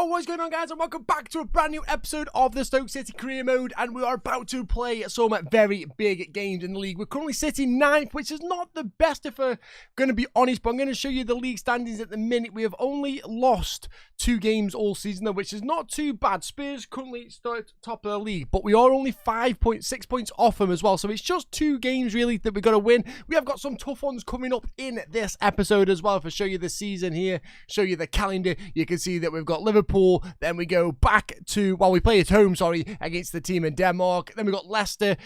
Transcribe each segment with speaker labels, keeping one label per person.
Speaker 1: What is going on, guys, and welcome back to a brand new episode of the Stoke City career mode, and we are about to play some very big games in the league. We're currently sitting 9th, which is not the best if we're going to be honest, but I'm going to show you the league standings at the minute. We have only lost 2 games all season though, which is not too bad. Spurs currently start top of the league, but we are only 5.6 points off them as well, so it's just 2 games really that we've got to win. We have got some tough ones coming up in this episode as well. If I show you the season here, show you the calendar, you can see that we've got Liverpool, then we go back to, well, we play at home, sorry, against the team in Denmark, then we've got Leicester,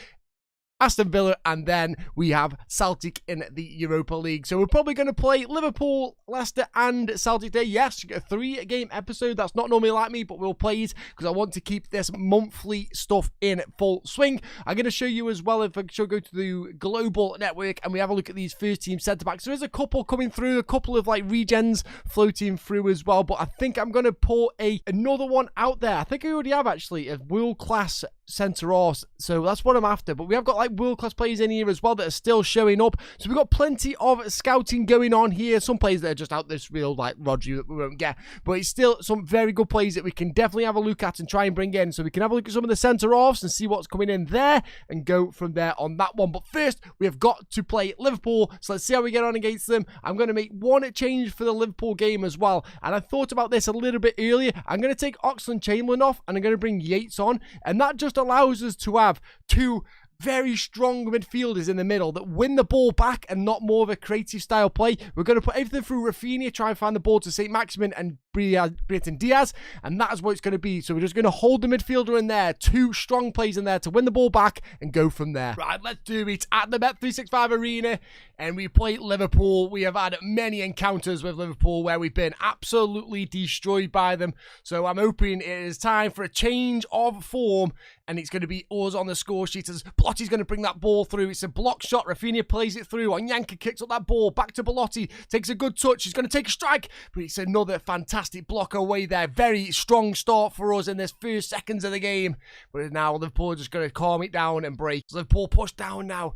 Speaker 1: Aston Villa, and then we have Celtic in the Europa League. So we're probably going to play Liverpool, Leicester, and Celtic Day. Yes, a 3-game episode. That's not normally like me, but we'll play it because I want to keep this monthly stuff in full swing. I'm going to show you as well, if I should go to the global network and we have a look at these first team centre-backs. There is a couple coming through, a couple of like regens floating through as well, but I think I'm going to pull another one out there. I think I already have actually a world-class centre-halves, so that's what I'm after. But we have got like world-class players in here as well that are still showing up, so we've got plenty of scouting going on here. Some players that are just out this real like Rodri that we won't get, but it's still some very good players that we can definitely have a look at and try and bring in, so we can have a look at some of the centre-halves and see what's coming in there and go from there on that one. But first we have got to play Liverpool, so let's see how we get on against them. I'm going to make one change for the Liverpool game as well, and I thought about this a little bit earlier. I'm going to take Oxlade-Chamberlain off and I'm going to bring Yates on, and that just allows us to have 2 very strong midfielders in the middle that win the ball back and not more of a creative style play. We're going to put everything through Rafinha, try and find the ball to St. Maximin and Brereton Diaz, and that is what it's going to be. So we're just going to hold the midfielder in there, 2 strong plays in there to win the ball back and go from there. Right, let's do it at the Bet365 Arena, and we play Liverpool. We have had many encounters with Liverpool where we've been absolutely destroyed by them, so I'm hoping it is time for a change of form, and it's going to be us on the score sheet as Belotti's going to bring that ball through. It's a block shot. Rafinha plays it through. Onyanka kicks up that ball. Back to Belotti. Takes a good touch. He's going to take a strike, but it's another fantastic block away there. Very strong start for us in this first seconds of the game. But now Liverpool are just going to calm it down and break. Liverpool push down now.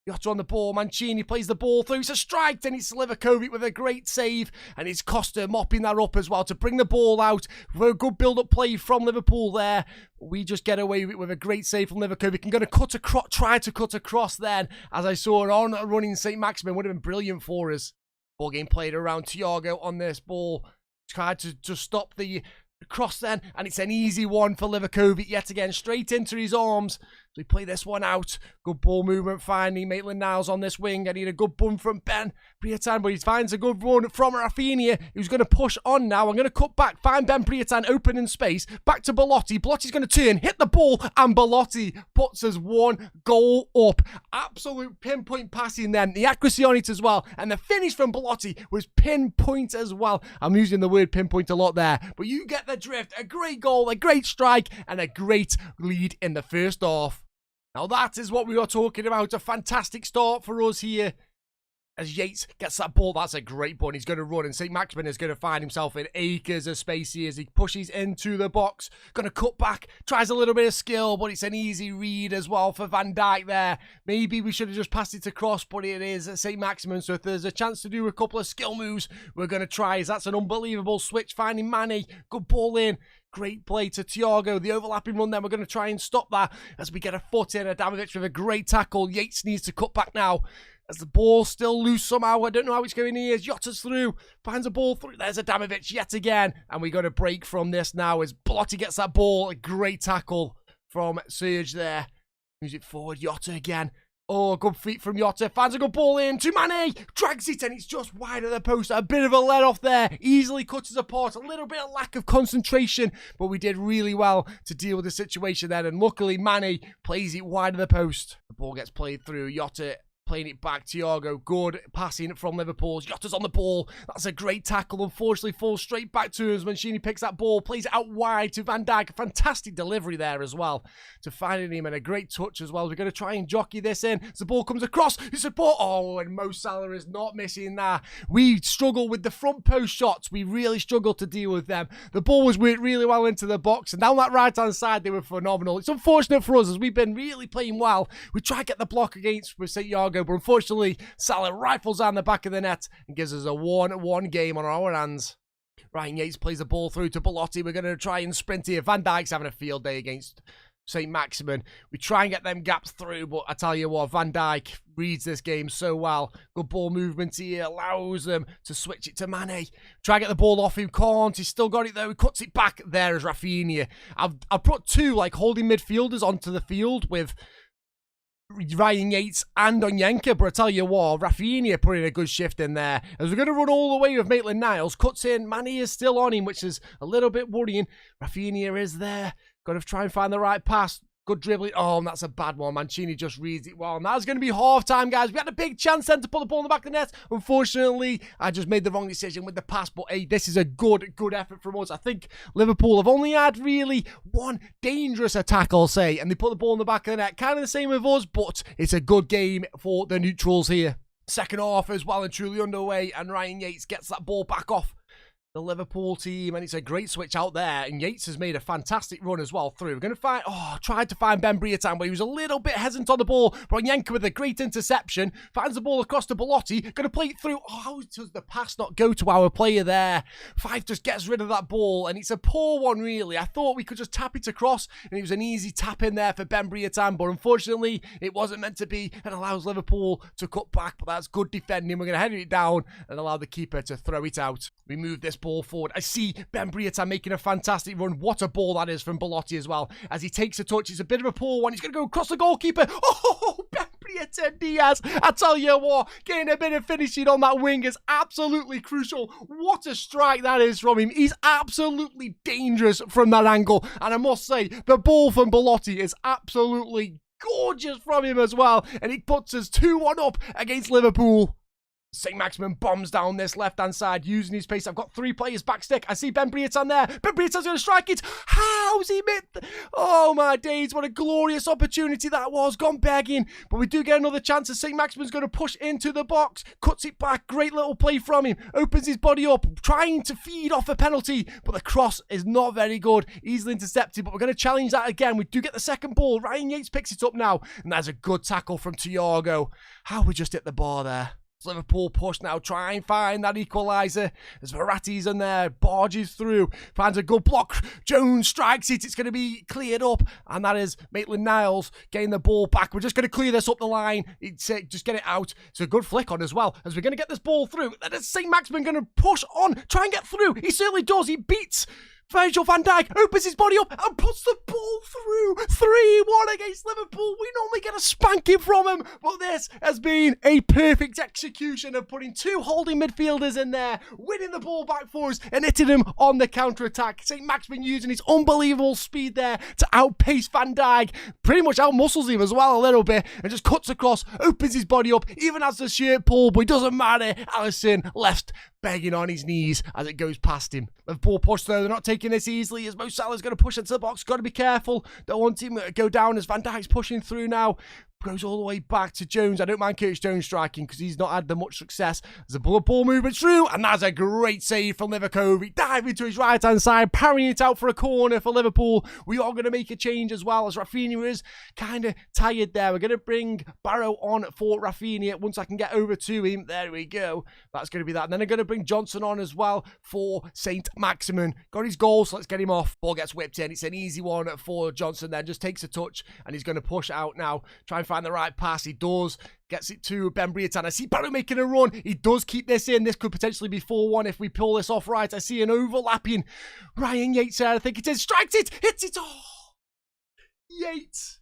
Speaker 1: Jota on the ball, Mancini plays the ball through, it's a strike, and it's Livakovic with a great save, and it's Costa mopping that up as well to bring the ball out for a good build-up play from Liverpool there. We just get away with a great save from Livakovic, and going to try to cut across then, as I saw it on running St. Maximin, would have been brilliant for us. Ball game played around Thiago on this ball, tried to stop the cross then, and it's an easy one for Livakovic yet again, straight into his arms. So we play this one out. Good ball movement finding Maitland-Niles on this wing. I need a good bun from Ben Brereton, but he finds a good run from Rafinha, who's going to push on now. I'm going to cut back, find Ben Brereton open in space. Back to Belotti. Belotti's going to turn, hit the ball, and Belotti puts us 1 goal up. Absolute pinpoint passing then. The accuracy on it as well. And the finish from Belotti was pinpoint as well. I'm using the word pinpoint a lot there, but you get the drift. A great goal, a great strike, and a great lead in the first half. Now that is what we are talking about. A fantastic start for us here. As Yates gets that ball, that's a great ball. He's going to run, and St. Maximin is going to find himself in acres of space here as he pushes into the box. Going to cut back, tries a little bit of skill, but it's an easy read as well for Van Dijk there. Maybe we should have just passed it across, but it is St. Maximin, so if there's a chance to do a couple of skill moves, we're going to try. That's an unbelievable switch, finding Mane. Good ball in. Great play to Thiago. The overlapping run then. We're going to try and stop that as we get a foot in. Adamovic with a great tackle. Yates needs to cut back now as the ball's still loose somehow. I don't know how it's going here. Jota's through. Finds a ball through. There's Adamovic yet again. And we got a break from this now as Belotti gets that ball. A great tackle from Serge there. Moves it forward. Jota again. Oh, good feet from Jota. Finds a good ball in to Mane. Drags it, and it's just wide of the post. A bit of a let-off there. Easily cuts us apart. A little bit of lack of concentration, but we did really well to deal with the situation there. And luckily, Mane plays it wide of the post. The ball gets played through. Jota playing it back. Thiago, good passing from Liverpool. Jota's on the ball. That's a great tackle. Unfortunately, falls straight back to us. Mancini picks that ball, plays it out wide to Van Dijk. A fantastic delivery there as well to finding him, and a great touch as well. We're going to try and jockey this in. As the ball comes across, his support. Oh, and Mo Salah is not missing that. We struggle with the front post shots. We really struggle to deal with them. The ball was worked really well into the box, and down that right-hand side, they were phenomenal. It's unfortunate for us as we've been really playing well. We try to get the block against with St. Thiago, but unfortunately, Salah rifles down the back of the net and gives us a 1-1 game on our hands. Ryan Yates plays the ball through to Belotti. We're going to try and sprint here. Van Dijk's having a field day against St. Maximin. We try and get them gaps through, but I tell you what, Van Dijk reads this game so well. Good ball movement here, allows them to switch it to Mane. Try and get the ball off him, can't. He's still got it though. He cuts it back. There is Rafinha. I've put two like holding midfielders onto the field with Ryan Yates and Onyeka, but I tell you what, Rafinha putting a good shift in there. As we're going to run all the way with Maitland-Niles, cuts in, Mane is still on him, which is a little bit worrying. Rafinha is there. Got to try and find the right pass. Good dribbling. Oh, and that's a bad one. Mancini just reads it well. And that's going to be half-time, guys. We had a big chance then to put the ball in the back of the net. Unfortunately, I just made the wrong decision with the pass. But, hey, this is a good effort from us. I think Liverpool have only had really one dangerous attack, I'll say. And they put the ball in the back of the net. Kind of the same with us, but it's a good game for the neutrals here. Second half is well and truly underway. And Ryan Yates gets that ball back off the Liverpool team, and it's a great switch out there, and Yates has made a fantastic run as well through. We're going to find, tried to find Ben Briatan, but he was a little bit hesitant on the ball, but Onyeka with a great interception, finds the ball across to Belotti, going to play it through. Oh, how does the pass not go to our player there? Fife just gets rid of that ball, and it's a poor one, really. I thought we could just tap it across, and it was an easy tap in there for Ben Briatan, but unfortunately, it wasn't meant to be, and allows Liverpool to cut back, but that's good defending. We're going to head it down and allow the keeper to throw it out. We move this ball forward. I see Ben Briatan making a fantastic run. What a ball that is from Belotti as well. As he takes a touch, it's a bit of a poor one. He's going to go across the goalkeeper. Oh, Ben Briatan Diaz. I tell you what, getting a bit of finishing on that wing is absolutely crucial. What a strike that is from him. He's absolutely dangerous from that angle. And I must say, the ball from Belotti is absolutely gorgeous from him as well. And it puts us 2-1 up against Liverpool. St. Maximin bombs down this left-hand side using his pace. I've got three players back stick. I see Ben Briatan there. Ben Briatan's going to strike it. How's he missed? Oh, my days. What a glorious opportunity that was. Gone begging. But we do get another chance as St. Maximin's going to push into the box. Cuts it back. Great little play from him. Opens his body up. Trying to feed off a penalty. But the cross is not very good. Easily intercepted. But we're going to challenge that again. We do get the second ball. Ryan Yates picks it up now. And that's a good tackle from Thiago. How we just hit the bar there. Liverpool push now, try and find that equaliser as Verratti's in there, barges through, finds a good block, Jones strikes it, it's going to be cleared up, and that is Maitland-Niles getting the ball back. We're just going to clear this up the line, just get it out. It's a good flick on as well, as we're going to get this ball through. Then is St. Maximin going to push on, try and get through. He certainly does, he beats Virgil van Dijk, opens his body up and puts the ball through. 3-1 against Liverpool. We normally get a spanking from him, but this has been a perfect execution of putting two holding midfielders in there, winning the ball back for us and hitting him on the counter-attack. St. Maximin using his unbelievable speed there to outpace Van Dijk, pretty much outmuscles him as well a little bit, and just cuts across, opens his body up, even has the shirt pulled, but it doesn't matter. Alisson left begging on his knees as it goes past him. Liverpool push though, they're not taking this easily as Mo Salah's going to push into the box. Got to be careful, don't want him to go down as Van Dijk's pushing through now. Goes all the way back to Jones. I don't mind Curtis Jones striking because he's not had the much success. There's a ball movement through, and that's a great save from Liverpool. Diving to his right-hand side, parrying it out for a corner for Liverpool. We are going to make a change as well, as Rafinha is kind of tired there. We're going to bring Barrow on for Rafinha once I can get over to him. There we go. That's going to be that. And then I'm going to bring Johnson on as well for St. Maximin. Got his goal, so let's get him off. Ball gets whipped in. It's an easy one for Johnson then. Just takes a touch, and he's going to push out now. Try and find the right pass. He does. Gets it to Ben Briatan. I see Barrow making a run. He does keep this in. This could potentially be 4-1 if we pull this off right. I see an overlapping Ryan Yates there. I think it is. Strikes it. Hits it. Oh, Yates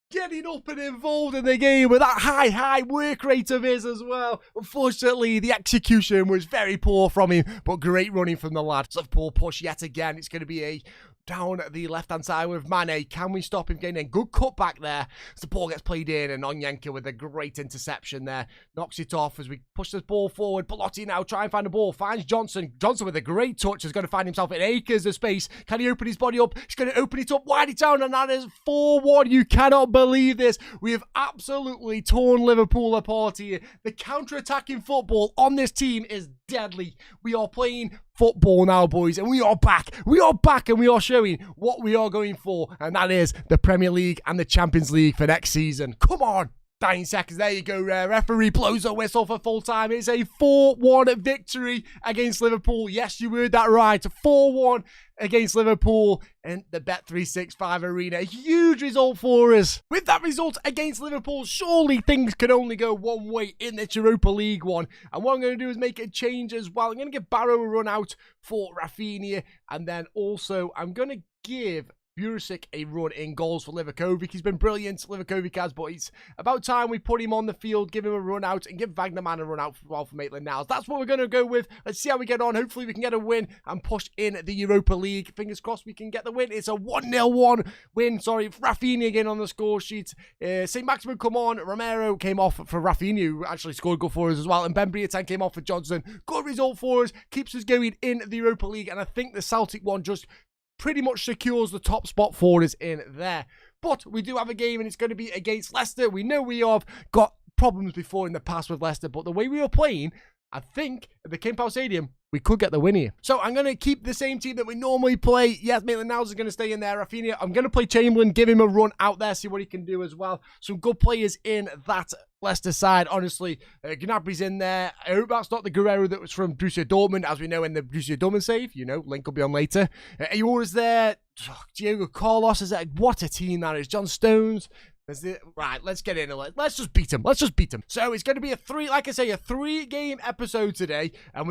Speaker 1: getting up and involved in the game with that high work rate of his as well. Unfortunately, the execution was very poor from him, but great running from the lad. Liverpool push yet again. It's going to be a down the left-hand side with Mane. Can we stop him getting in? Good cut back there. As the ball gets played in, and Onyeka with a great interception there. Knocks it off as we push this ball forward. Belotti now try and find the ball. Finds Johnson. Johnson with a great touch is going to find himself in acres of space. Can he open his body up? He's going to open it up, wide it down, and that is 4-1. You cannot believe this. We have absolutely torn Liverpool apart here. The counter-attacking football on this team is deadly. We are playing football now, boys, and we are back. We are back, and we are showing what we are going for, and that is the Premier League and the Champions League for next season. Come on. dying seconds. There you go. Referee blows a whistle for full time. It's a 4-1 victory against Liverpool. Yes, you heard that right. 4-1 against Liverpool in the Bet365 arena. A huge result for us. With that result against Liverpool, surely things can only go one way in this Europa League one. And what I'm going to do is make a change as well. I'm going to give Barrow a run out for Rafinha. And then also, I'm going to give Burisic a run in goals for Liverpool. He's been brilliant, Liverpool has, but it's about time we put him on the field, give him a run out, and give Wagnerman a run out for Maitland-Niles. That's what we're going to go with. Let's see how we get on. Hopefully we can get a win and push in the Europa League. Fingers crossed we can get the win. It's a 1-0 win. Sorry, Rafinha again on the score sheet. St. Maximin come on. Romero came off for Rafinha, who actually scored a goal for us as well. And Ben Briatan came off for Johnson. Good result for us. Keeps us going in the Europa League. And I think the Celtic one just pretty much secures the top spot for us in there. But we do have a game, and it's going to be against Leicester. We know we have got problems before in the past with Leicester, but the way we were playing, I think at the King Power Stadium, we could get the win here. So I'm going to keep the same team that we normally play. Yes, Maitland-Niles is going to stay in there. Rafinha, I'm going to play Chamberlain, give him a run out there, see what he can do as well. Some good players in that Leicester side, honestly. Gnabry's in there. I hope that's not the Guerrero that was from Borussia Dortmund, as we know in the Borussia Dortmund save. You know, link will be on later. Ayora's there. Diego Carlos is there. What a team that is. John Stones. Right, let's get in. Let's just beat him. Let's just beat him. So it's going to be a 3-game episode today, and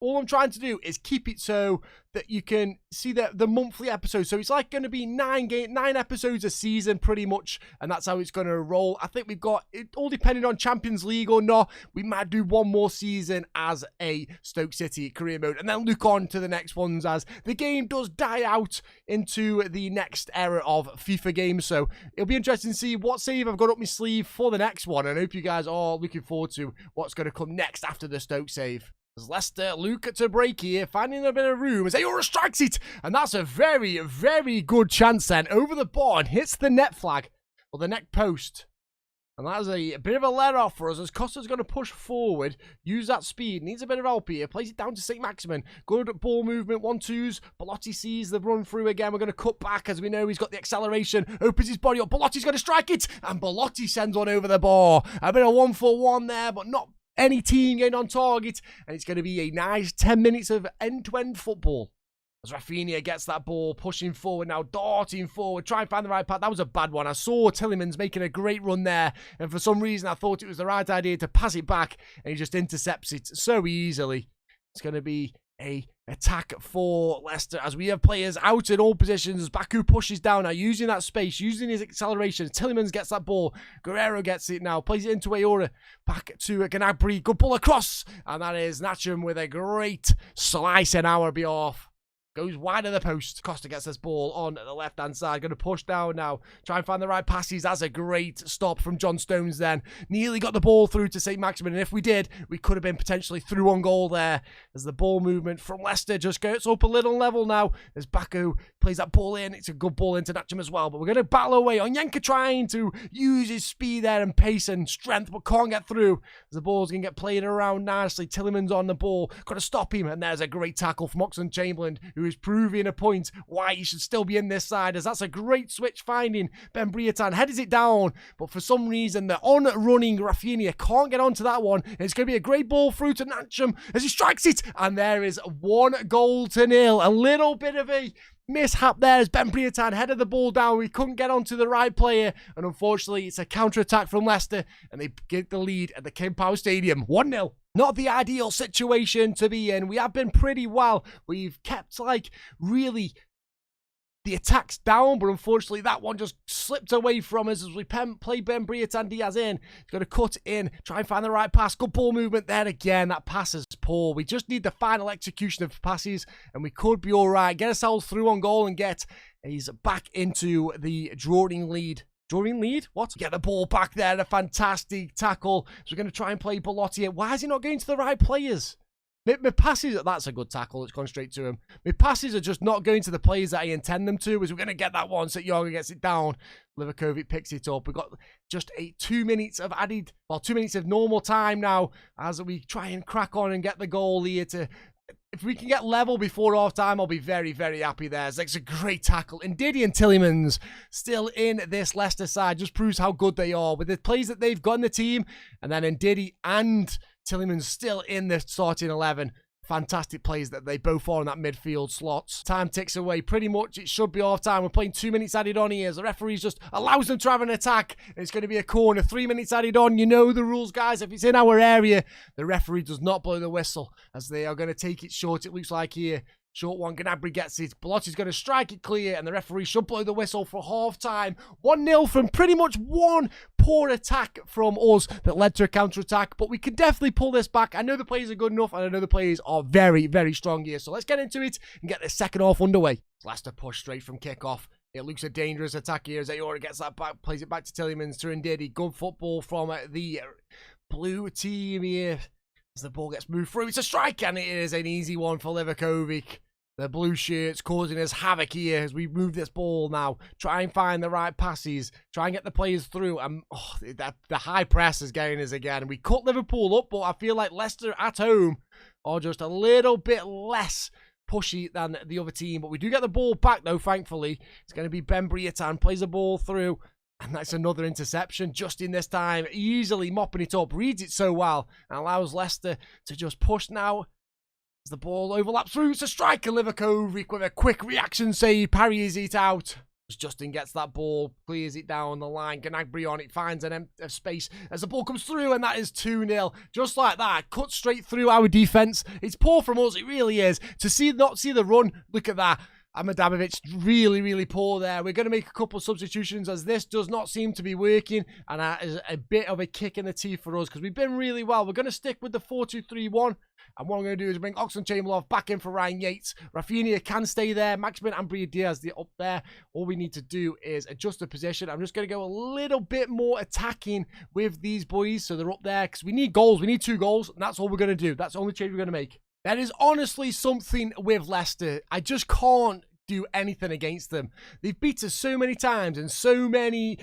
Speaker 1: all I'm trying to do is keep it so that you can see the monthly episodes. So it's like going to be 9 episodes a season pretty much, and that's how it's going to roll. I think we've got it all depending on Champions League or not. We might do one more season as a Stoke City career mode, and then look on to the next ones as the game does die out into the next era of FIFA games. So it'll be interesting to see what save I've got up my sleeve for the next one, and I hope you guys are looking forward to what's going to come next after the Stoke save. As Leicester look to break here, finding a bit of room as Ayora strikes it. And that's a very, very good chance then. Over the bar and hits the net flag, or the net post. And that is a bit of a let-off for us as Costa's going to push forward, use that speed, needs a bit of help here, plays it down to St. Maximin. Good ball movement, 1-2s. Belotti sees the run through again. We're going to cut back as we know he's got the acceleration, opens his body up. Belotti's going to strike it, and Belotti sends one over the bar. A bit of 1-for-1 there, but not any team getting on target, and it's going to be a nice 10 minutes of end-to-end football. As Rafinha gets that ball, pushing forward now, darting forward, try and find the right path. That was a bad one. I saw Tielemans making a great run there, and for some reason I thought it was the right idea to pass it back, and he just intercepts it so easily. It's going to be a attack for Leicester as we have players out in all positions. Baku pushes down now, using that space, using his acceleration. Tielemans gets that ball. Guerrero gets it now, plays it into Ayora. Back to Gnabry. Good ball across. And that is Nachum with a great slice in our behalf. Goes wide of the post. Costa gets this ball on the left-hand side. Going to push down now. Try and find the right passes. That's a great stop from John Stones then. Nearly got the ball through to St. Maximin. And if we did, we could have been potentially through on goal there. As the ball movement from Leicester just gets up a little level now. As Baku plays that ball in. It's a good ball into Nachum as well. But we're going to battle away. Onyenka trying to use his speed there and pace and strength, but can't get through. As the ball's going to get played around nicely. Tielemans on the ball. Got to stop him. And there's a great tackle from Oxlade-Chamberlain, who is proving a point why he should still be in this side, as that's a great switch finding. Ben Briatan headers it down, but for some reason the on-running Rafinha can't get onto that one. It's going to be a great ball through to Nachum as he strikes it, and there is 1-0. A little bit of a mishap there as Ben Briatan headed the ball down. We couldn't get onto the right player, and unfortunately it's a counter-attack from Leicester, and they get the lead at the King Power Stadium, 1-0. Not the ideal situation to be in. We have been pretty well. We've kept, really the attacks down, but unfortunately that one just slipped away from us as we play Ben Briatan Diaz in. He's going to cut in, try and find the right pass. Good ball movement there again. That pass is poor. We just need the final execution of passes, and we could be all right. Get ourselves through on goal and get he's back into the drawing lead. Drawing lead? What? Get the ball back there. A fantastic tackle. So we're going to try and play Belotti. Why is he not going to the right players? My passes, that's a good tackle. It's gone straight to him. My passes are just not going to the players that I intend them to. As we're going to get that one. So Jorgen gets it down. Liverpool picks it up. We've got just 2 minutes of 2 minutes of normal time now as we try and crack on and get the goal here to if we can get level before half time, I'll be very, very happy there. It's a great tackle. And Diddy and Tielemans still in this Leicester side just proves how good they are with the plays that they've got in the team. And then Ndidi and Tielemans still in the starting 11. Fantastic plays that they both are in that midfield slots. Time ticks away. Pretty much it should be half time. We're playing 2 minutes added on here. The referee just allows them to have an attack. It's going to be a corner. 3 minutes added on. You know the rules, guys. If it's in our area, the referee does not blow the whistle as they are going to take it short. It looks like here. Short one, Gnabry gets it. Belotti's going to strike it clear, and the referee should blow the whistle for half-time. 1-0 from pretty much one poor attack from us that led to a counter-attack, but we can definitely pull this back. I know the players are good enough, and I know the players are very, very strong here. So let's get into it and get the second half underway. Leicester push straight from kickoff. It looks a dangerous attack here as Aora gets that back, plays it back to Tielemans, to Ndidi. Good football from the blue team here. As the ball gets moved through, it's a strike, and it is an easy one for Liverpool. The blue shirts causing us havoc here as we move this ball now. Try and find the right passes. Try and get the players through. And the high press is getting us again. We cut Liverpool up, but I feel like Leicester at home are just a little bit less pushy than the other team. But we do get the ball back, though, thankfully. It's going to be Ben Briatan. Plays the ball through. And that's another interception just in this time. Easily mopping it up. Reads it so well. And allows Leicester to just push now. As the ball overlaps through, it's a strike, and Liverpool with a quick reaction save, parries it out. As Justin gets that ball, clears it down the line. Gnabry on it, finds an empty space as the ball comes through, and that is 2-0. Just like that, cut straight through our defence. It's poor from us, it really is. To not see the run, look at that. Amadamovic really, really poor there. We're going to make a couple of substitutions as this does not seem to be working. And that is a bit of a kick in the teeth for us because we've been really well. We're going to stick with the 4-2-3-1. And what I'm going to do is bring Oxlade-Chamberlain back in for Ryan Yates. Rafinha can stay there. Maximin and Brahim Diaz up there. All we need to do is adjust the position. I'm just going to go a little bit more attacking with these boys so they're up there because we need goals. We need 2 goals. And that's all we're going to do. That's the only change we're going to make. That is honestly something with Leicester. I just can't do anything against them. They've beat us so many times and so many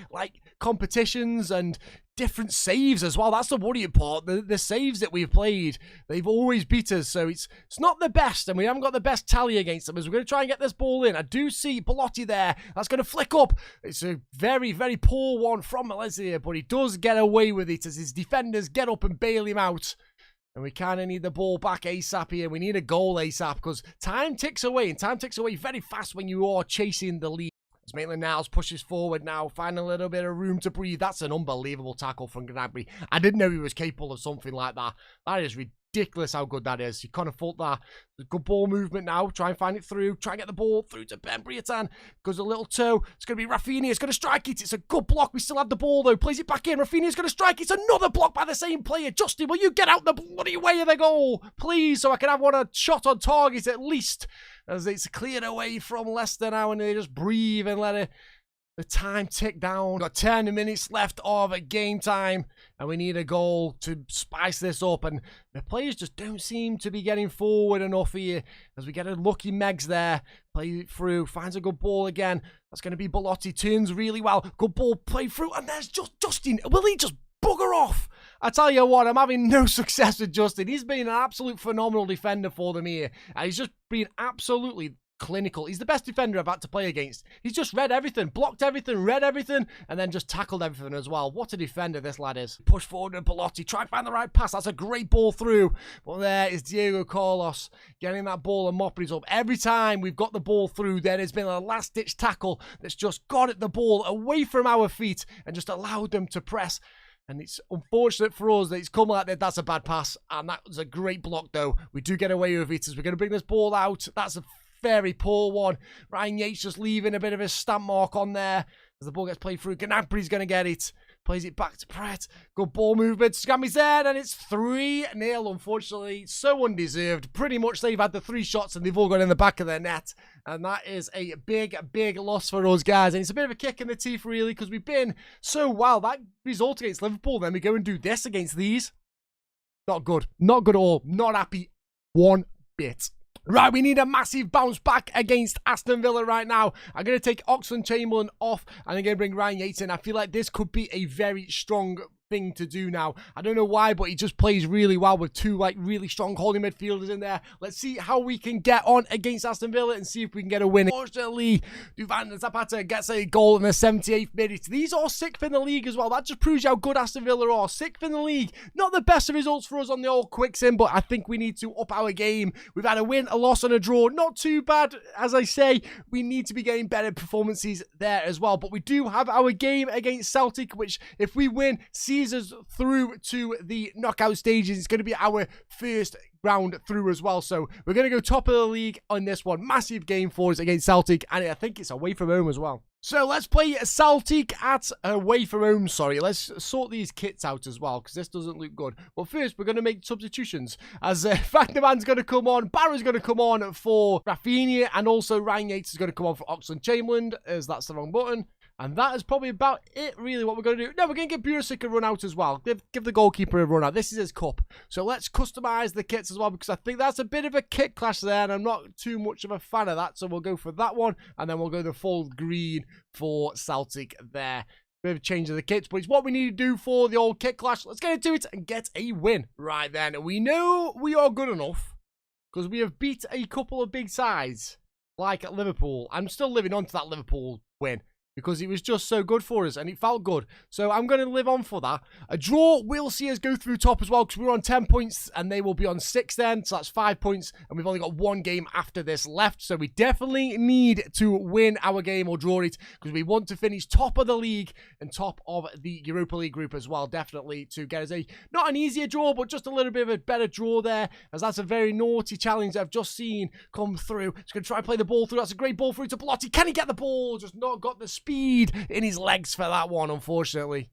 Speaker 1: competitions and different saves as well. That's the worrying part. The saves that we've played, they've always beat us. So it's not the best, and we haven't got the best tally against them as we're going to try and get this ball in. I do see Belotti there. That's going to flick up. It's a very, very poor one from Malaysia, but he does get away with it as his defenders get up and bail him out. And we kind of need the ball back ASAP here. We need a goal ASAP because time ticks away. And time ticks away very fast when you are chasing the lead. As Maitland-Niles pushes forward now, finding a little bit of room to breathe. That's an unbelievable tackle from Gnabry. I didn't know he was capable of something like that. That is ridiculous how good that is. You can't have fault that. Good ball movement now. Try and find it through. Try and get the ball through to Ben Briatan. Goes a little toe. It's going to be Rafinha. It's going to strike it. It's a good block. We still have the ball though. Plays it back in. Rafinha's going to strike. It's another block by the same player. Justin, will you get out the bloody way of the goal, please, so I can have a shot on target at least. As it's cleared away from Leicester now, and they just breathe and let the time tick down. Got 10 minutes left of game time, and we need a goal to spice this up. And the players just don't seem to be getting forward enough here. As we get a lucky Megs there, play it through, finds a good ball again. That's going to be Belotti, turns really well. Good ball, play through, and there's just Justin. Will he just bugger off? I tell you what, I'm having no success with Justin. He's been an absolute phenomenal defender for them here. And he's just been absolutely clinical. He's the best defender I've had to play against. He's just read everything, blocked everything, read everything, and then just tackled everything as well. What a defender this lad is. Push forward to Belotti. Try and find the right pass. That's a great ball through. But there is Diego Carlos getting that ball and mopping it up. Every time we've got the ball through, there has been a last-ditch tackle that's just got at the ball away from our feet and just allowed them to press. And it's unfortunate for us that it's come like that. That's a bad pass. And that was a great block, though. We do get away with it as we're going to bring this ball out. That's a very poor one. Ryan Yates just leaving a bit of a stamp mark on there. As the ball gets played through, Gnabry's going to get it. Plays it back to Brett. Good ball movement. Scammi's there, and it's 3-0, unfortunately. So undeserved. Pretty much they've had the 3 shots, and they've all gone in the back of their net. And that is a big, big loss for us, guys. And it's a bit of a kick in the teeth, really, because we've been so well. That result against Liverpool, then we go and do this against these. Not good. Not good at all. Not happy one bit. Right, we need a massive bounce back against Aston Villa right now. I'm going to take Oxlade-Chamberlain off, and I'm going to bring Ryan Yates in. I feel like this could be a very strong thing to do now. I don't know why, but he just plays really well with two like really strong holding midfielders in there. Let's see how we can get on against Aston Villa and see if we can get a win. Unfortunately, Duvan Zapata gets a goal in the 78th minute. These are 6th in the league as well. That just proves how good Aston Villa are. 6th in the league. Not the best of results for us on the old quick sim, but I think we need to up our game. We've had a win, a loss, and a draw. Not too bad. As I say, we need to be getting better performances there as well. But we do have our game against Celtic, which if we win, sees us through to the knockout stages. It's going to be our first round through as well. So we're going to go top of the league on this one. Massive game for us against Celtic, and I think it's away from home as well. So let's play Celtic at away from home, sorry. Let's sort these kits out as well, because this doesn't look good. But first, we're going to make substitutions. As Fagnerman's going to come on, Barra's going to come on for Rafinha, and also Ryan Yates is going to come on for Oxlade-Chamberlain, as that's the wrong button. And that is probably about it, really, what we're going to do. No, we're going to give Bursic a run out as well. Give the goalkeeper a run out. This is his cup. So let's customize the kits as well, because I think that's a bit of a kit clash there, and I'm not too much of a fan of that. So we'll go for that one, and then we'll go the full green for Celtic there. Bit of a change of the kits, but it's what we need to do for the old kit clash. Let's get into it and get a win. Right then, we know we are good enough, because we have beat a couple of big sides, like at Liverpool. I'm still living on to that Liverpool win, because it was just so good for us and it felt good. So I'm going to live on for that. A draw will see us go through top as well, because we're on 10 points and they will be on 6 then. So that's 5 points, and we've only got one game after this left. So we definitely need to win our game or draw it, because we want to finish top of the league and top of the Europa League group as well. Definitely to get us not an easier draw, but just a little bit of a better draw there, as that's a very naughty challenge that I've just seen come through. Just going to try and play the ball through. That's a great ball through to Belotti. Can he get the ball? Just not got the speed in his legs for that one, unfortunately.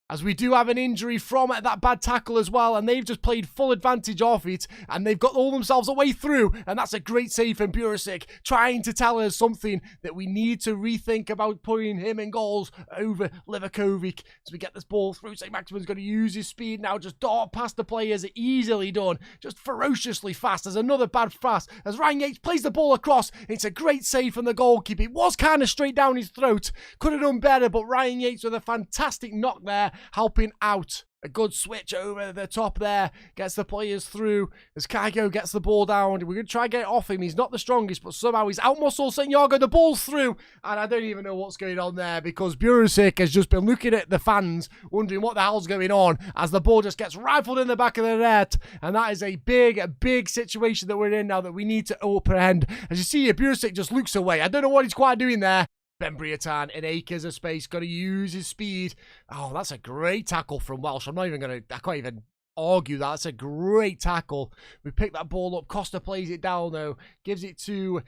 Speaker 1: As we do have an injury from that bad tackle as well, and they've just played full advantage of it, and they've got all themselves a way through, and that's a great save from Bursic, trying to tell us something that we need to rethink about putting him in goals over Livakovic. As we get this ball through, St. Maximin's going to use his speed now, just dart past the players, easily done, just ferociously fast. There's another bad pass, as Ryan Yates plays the ball across. It's a great save from the goalkeeper. It was kind of straight down his throat, could have done better, but Ryan Yates with a fantastic knock there, helping out. A good switch over the top there. Gets the players through. As Kygo gets the ball down. We're going to try and get it off him. He's not the strongest, but somehow he's out-muscled St. Yago. The ball's through. And I don't even know what's going on there, because Bursic has just been looking at the fans, wondering what the hell's going on, as the ball just gets rifled in the back of the net. And that is a big situation that we're in now that we need to apprehend. As you see here, Bursic just looks away. I don't know what he's quite doing there. Ben Briatan in acres of space, got to use his speed. Oh, that's a great tackle from Welsh. I can't even argue that. That's a great tackle. We pick that ball up. Costa plays it down though, gives it to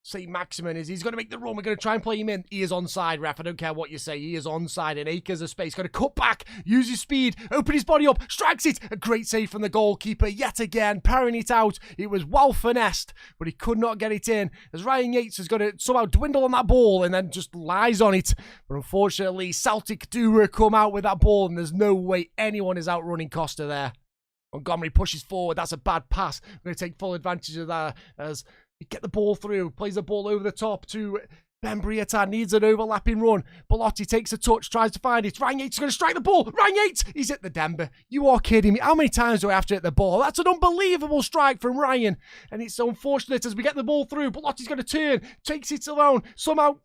Speaker 1: St. Maximin. He's going to make the run. We're going to try and play him in. He is onside, ref. I don't care what you say. He is onside in acres of space. Going to cut back, use his speed, open his body up, strikes it. A great save from the goalkeeper yet again, parrying it out. It was well finessed, but he could not get it in. As Ryan Yates is going to somehow dwindle on that ball and then just lies on it. But unfortunately, Celtic do come out with that ball, and there's no way anyone is outrunning Costa there. Montgomery pushes forward. That's a bad pass. We're going to take full advantage of that as we get the ball through, plays the ball over the top to Ben Briatan, needs an overlapping run. Belotti takes a touch, tries to find it. Ryan Yates is going to strike the ball. Ryan Yates, he's hit the Denver. You are kidding me. How many times do I have to hit the ball? That's an unbelievable strike from Ryan. And it's so unfortunate as we get the ball through. Belotti's going to turn, takes it alone, somehow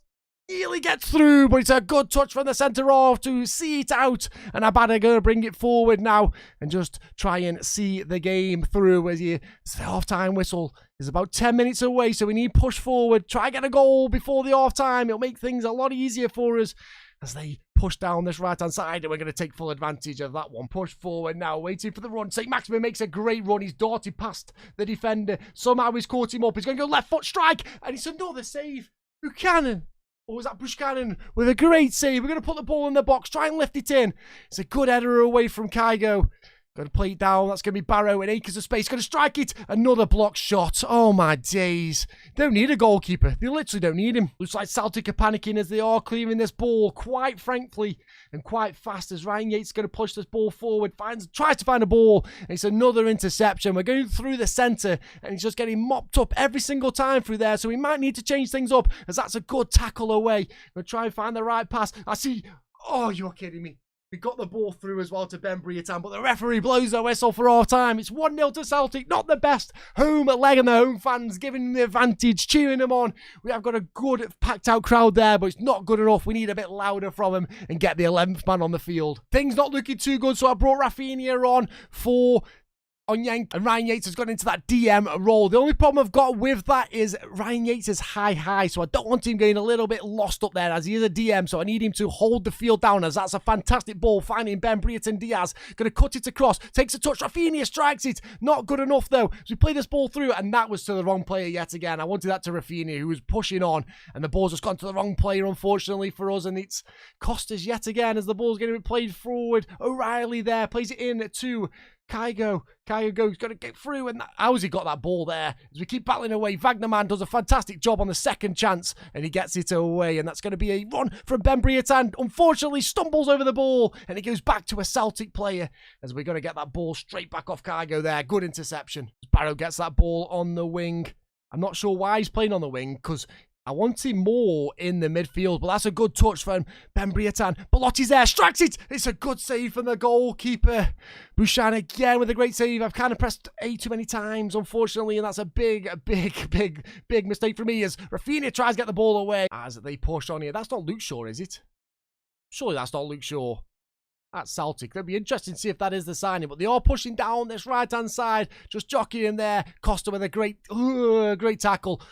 Speaker 1: nearly gets through, but it's a good touch from the centre half to see it out. And Abada going to bring it forward now and just try and see the game through as the half-time whistle is about 10 minutes away. So we need push forward, try and get a goal before the half-time. It'll make things a lot easier for us as they push down this right-hand side, and we're going to take full advantage of that one. Push forward now, waiting for the run. St. Maximin makes a great run. He's darted past the defender. Somehow he's caught him up. He's going to go left foot strike, and it's another save. Buchanan. Or was that Buchanan with a great save? We're going to put the ball in the box, try and lift it in. It's a good header away from Kygo. Going to play it down. That's going to be Barrow in acres of space. Going to strike it. Another block shot. Oh, my days. They don't need a goalkeeper. They literally don't need him. Looks like Celtic are panicking as they are clearing this ball quite frankly and quite fast as Ryan Yates is going to push this ball forward. Tries to find a ball. It's another interception. We're going through the centre and he's just getting mopped up every single time through there. So we might need to change things up as that's a good tackle away. We'll try and find the right pass. I see... Oh, you're kidding me. We got the ball through as well to Ben Brereton, but the referee blows the whistle for our time. It's 1-0 to Celtic. Not the best home leg, and the home fans giving them the advantage, cheering them on. We have got a good packed out crowd there, but it's not good enough. We need a bit louder from them and get the 11th man on the field. Things not looking too good, so I brought Rafinha on for Onyank, and Ryan Yates has gone into that DM role. The only problem I've got with that is Ryan Yates is high, so I don't want him getting a little bit lost up there as he is a DM, so I need him to hold the field down, as that's a fantastic ball, finding Ben Brereton Diaz, going to cut it across, takes a touch, Rafinha strikes it, not good enough though, so we play this ball through, and that was to the wrong player yet again. I wanted that to Rafinha, who was pushing on, and the ball's just gone to the wrong player, unfortunately for us, and it's cost us yet again as the ball's going to be played forward. O'Reilly there, plays it in to Kygo goes, got to get through, and how's he got that ball there? As we keep battling away, Wagnerman does a fantastic job on the second chance, and he gets it away, and that's going to be a run from Ben Brereton. Unfortunately, stumbles over the ball, and it goes back to a Celtic player, as we're going to get that ball straight back off Kygo there. Good interception. Barrow gets that ball on the wing. I'm not sure why he's playing on the wing, because I want him more in the midfield, but that's a good touch from Ben Brereton. Belotti's there, strikes it. It's a good save from the goalkeeper. Bouchan again with a great save. I've kind of pressed A too many times, unfortunately, and that's a big mistake for me as Rafinha tries to get the ball away as they push on here. That's not Luke Shaw, is it? Surely that's not Luke Shaw. At Celtic. It'll be interesting to see if that is the signing, but they are pushing down this right-hand side, just jockeying there. Costa with a great tackle.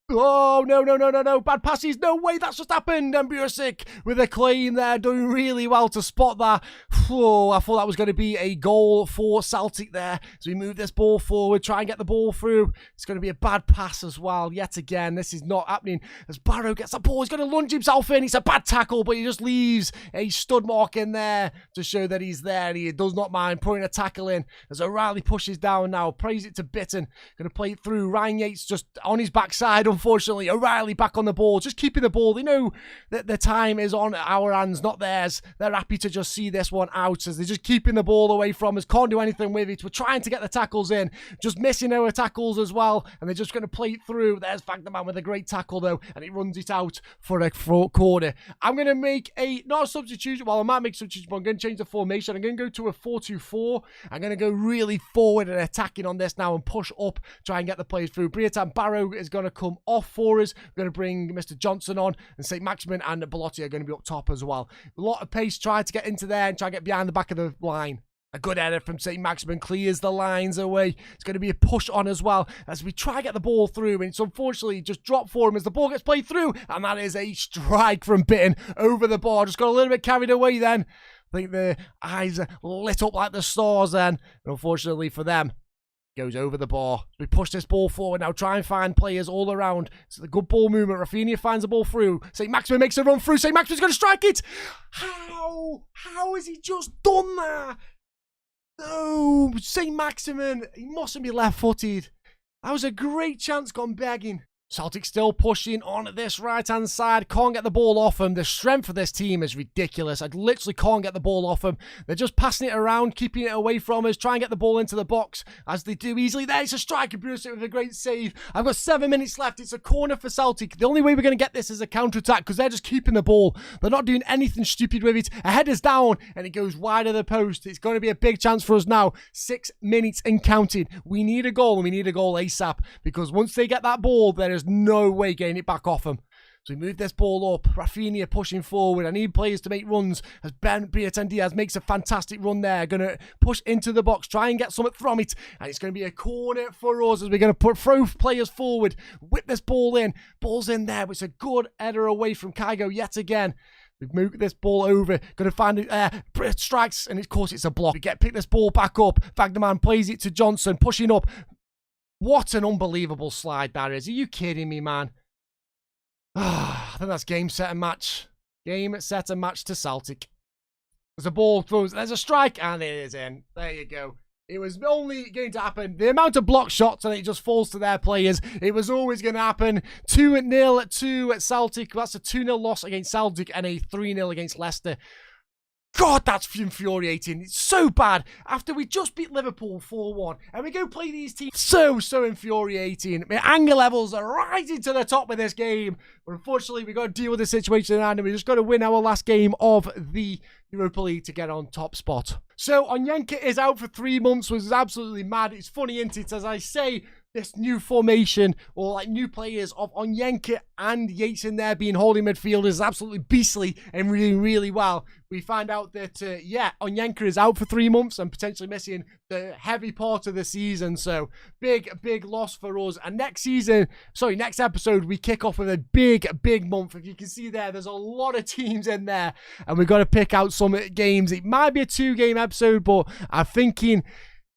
Speaker 1: Oh, no. Bad passes. No way, that's just happened. And Bursic with a claim there, doing really well to spot that. Oh, I thought that was going to be a goal for Celtic there. So we move this ball forward, try and get the ball through. It's going to be a bad pass as well. Yet again, this is not happening. As Barrow gets the ball, he's going to lunge himself in. It's a bad tackle, but he just leaves a stud mark in there to show that he's there. And he does not mind putting a tackle in. As O'Reilly pushes down now, prays it to Bitton. Going to play it through. Ryan Yates just on his backside, unfortunately. O'Reilly back on the ball, just keeping the ball. They know that the time is on our hands, not theirs. They're happy to just see this one out as they're just keeping the ball away from us. Can't do anything with it. We're trying to get the tackles in, just missing our tackles as well, and they're just going to play it through. There's Wagnerman with a great tackle though, and he runs it out for a corner. I'm going to make not a substitution. Well, I might make a substitution, but I'm going to change the formation. I'm going to go to a 4-2-4. I'm going to go really forward and attacking on this now and push up, try and get the players through. Brereton Barrow is going to come off for us. We're going to bring Mr. Johnson on, and St. Maximin and Belotti are going to be up top as well. A lot of pace, try to get into there and try to get behind the back of the line. A good header from St. Maximin clears the lines away. It's going to be a push on as well as we try to get the ball through, and it's unfortunately just dropped for him as the ball gets played through, and that is a strike from Bitton over the bar. Just got a little bit carried away then. I think the eyes are lit up like the stars then, and unfortunately for them, goes over the bar. We push this ball forward now, try and find players all around. It's a good ball movement. Rafinha finds the ball through. St. Maximin makes a run through. St. Maximin's going to strike it. How has he just done that? No, St. Maximin, he mustn't be left-footed. That was a great chance gone begging. Celtic still pushing on this right-hand side. Can't get the ball off them. The strength of this team is ridiculous. I literally can't get the ball off them. They're just passing it around, keeping it away from us, trying to get the ball into the box, as they do easily. There, it's a strike. Bruce with a great save. I've got 7 minutes left. It's a corner for Celtic. The only way we're going to get this is a counter-attack, because they're just keeping the ball. They're not doing anything stupid with it. A header's down, and it goes wide of the post. It's going to be a big chance for us now. 6 minutes and counting. We need a goal, and we need a goal ASAP, because once they get that ball, there is no way getting it back off them. So we move this ball up. Rafinha pushing forward. I need players to make runs as Ben Brereton Diaz makes a fantastic run there. Going to push into the box, try and get something from it. And it's going to be a corner for us as we're going to throw players forward. Whip this ball in. Ball's in there, but it's a good header away from Kygo yet again. We've moved this ball over. Going to find it. Strikes, and of course it's a block. We pick this ball back up. Wagnerman plays it to Johnson, pushing up. What an unbelievable slide that is. Are you kidding me, man? I think that's game, set, and match. Game, set, and match to Celtic. There's a ball throws. There's a strike, and it is in. There you go. It was only going to happen. The amount of block shots, and it just falls to their players. It was always going to happen. 2-0 at Celtic. That's a 2-0 loss against Celtic and a 3-0 against Leicester. God, that's infuriating. It's so bad. After we just beat Liverpool 4-1 and we go play these teams. So infuriating. My anger levels are rising to the top of this game. But unfortunately, we got to deal with the situation and we just got to win our last game of the Europa League to get on top spot. So, Onyeka is out for 3 months, which is absolutely mad. It's funny, isn't it? As I say, this new formation or like new players of Onyeka and Yates in there being holding midfielders is absolutely beastly and really well. We find out that, Onyeka is out for 3 months and potentially missing the heavy part of the season. So, big loss for us. And next episode, we kick off with a big month. If you can see there's a lot of teams in there and we've got to pick out some games. It might be a 2-game episode, but I'm thinking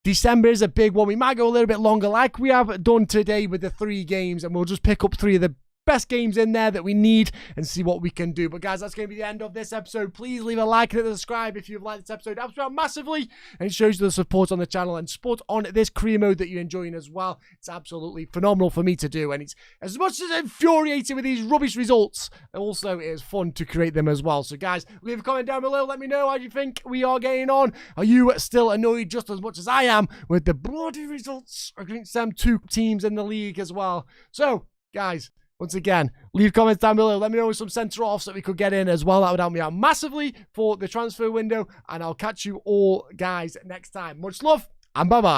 Speaker 1: December is a big one. We might go a little bit longer like we have done today with the 3 games, and we'll just pick up 3 of the best games in there that we need and see what we can do. But guys, that's going to be the end of this episode. Please leave a like and a subscribe if you've liked this episode. It helps me out massively and it shows you the support on the channel and support on this career mode that you're enjoying as well. It's absolutely phenomenal for me to do, and it's as much as infuriating with these rubbish results, also it is fun to create them as well. So guys, leave a comment down below. Let me know how you think we are getting on. Are you still annoyed just as much as I am with the bloody results against them 2 teams in the league as well? So guys, once again, leave comments down below. Let me know some centre-offs that we could get in as well. That would help me out massively for the transfer window. And I'll catch you all, guys, next time. Much love and bye-bye.